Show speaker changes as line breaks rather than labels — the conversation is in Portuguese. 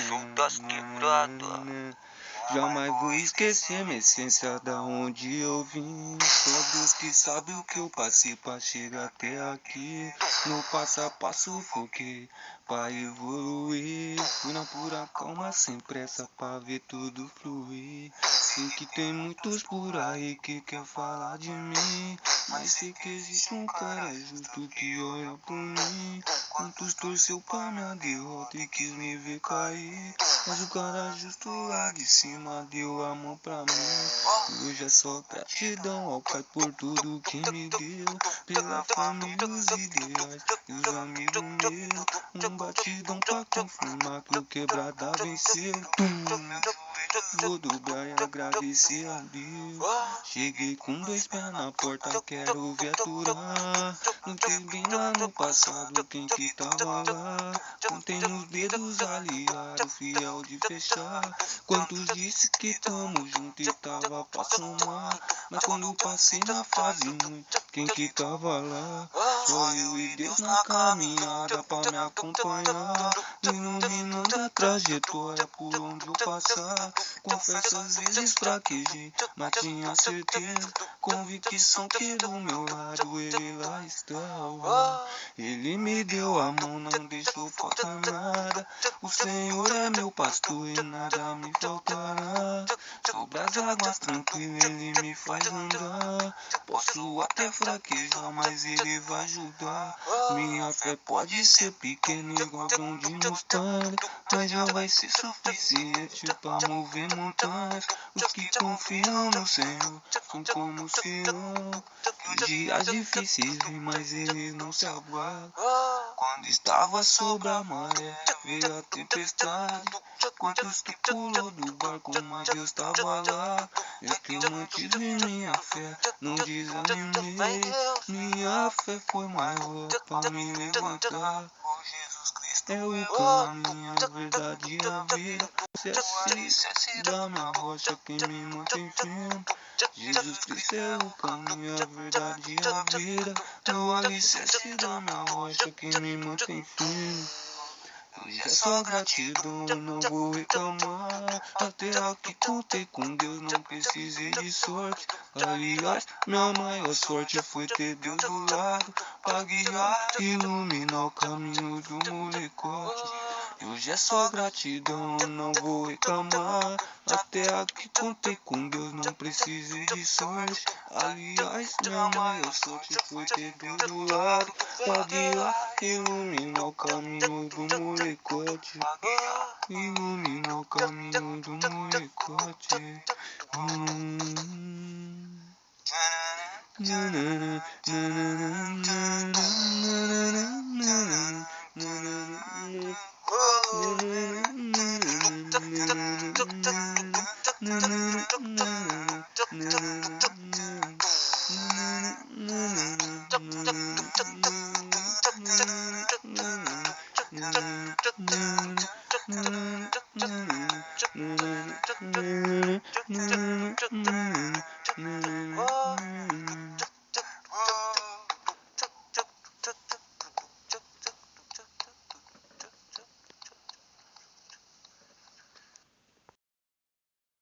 Sou das quebradas.
Jamais vou esquecer minha essência, da onde eu vim. Só Deus que sabe o que eu passei pra chegar até aqui. No passo a passo foquei pra evoluir. Fui na pura calma, sem pressa, pra ver tudo fluir. Sei que tem muitos por aí que quer falar de mim, mas sei que existe um cara justo que olha por mim. Quantos torceu pra minha derrota e quis me ver cair, mas o cara justo lá de cima deu a mão pra mim. E hoje é só gratidão ao Pai por tudo que me deu, pela família, os ideais e os amigos meus. Um batidão pra confirmar que o quebrada venceu. Vou dobrar e agradecer a Deus. Cheguei com 2 pés na porta, quero ver aturar. Não teve lá no passado quem que tava lá. Contei nos dedos aliado, fiel de fechar. Quantos disse que tamo junto e tava pra somar, mas quando passei na fase ruim, quem que tava lá? Só eu e Deus na caminhada pra me acompanhar, iluminando a trajetória por onde eu passar. Confesso às vezes fraquejei, mas tinha certeza, convicção que do meu lado ele lá estava. Ele me deu a mão, não deixou faltar nada. O Senhor é meu pastor e nada me faltará. Sobre as águas tranquilas ele me faz andar. Posso até fraquejar, mas ele vai ajudar. Minha fé pode ser pequena igual grão de mostarda, mas já vai ser suficiente pra mover montanhas. Os que confiam no Senhor são como Sião. Os dias difíceis vêm, mas eles não se abalam. Quando estava sob a maré, veio a tempestade. Quantos que pulou do barco, mas Deus estava lá. Eu que mantive minha fé, não desanimei. Minha fé foi maior pra me levantar. É o caminho, a verdade e a vida. Se é da minha rocha quem me mantém firme. Jesus Cristo é o caminho, a verdade e a vida. É o alicerce da minha rocha quem me mantém firme. Hoje é só gratidão, não vou reclamar. Até aqui contei com Deus, não precisei de sorte. Aliás, minha maior sorte foi ter Deus do lado pra guiar, iluminar o caminho do molecote. Hoje é só gratidão, não vou reclamar. Até aqui contei com Deus, não precisei de sorte. Aliás, minha maior sorte foi ter Deus do lado pra guiar, iluminar o caminho do molecote. Iluminar o caminho do molecote.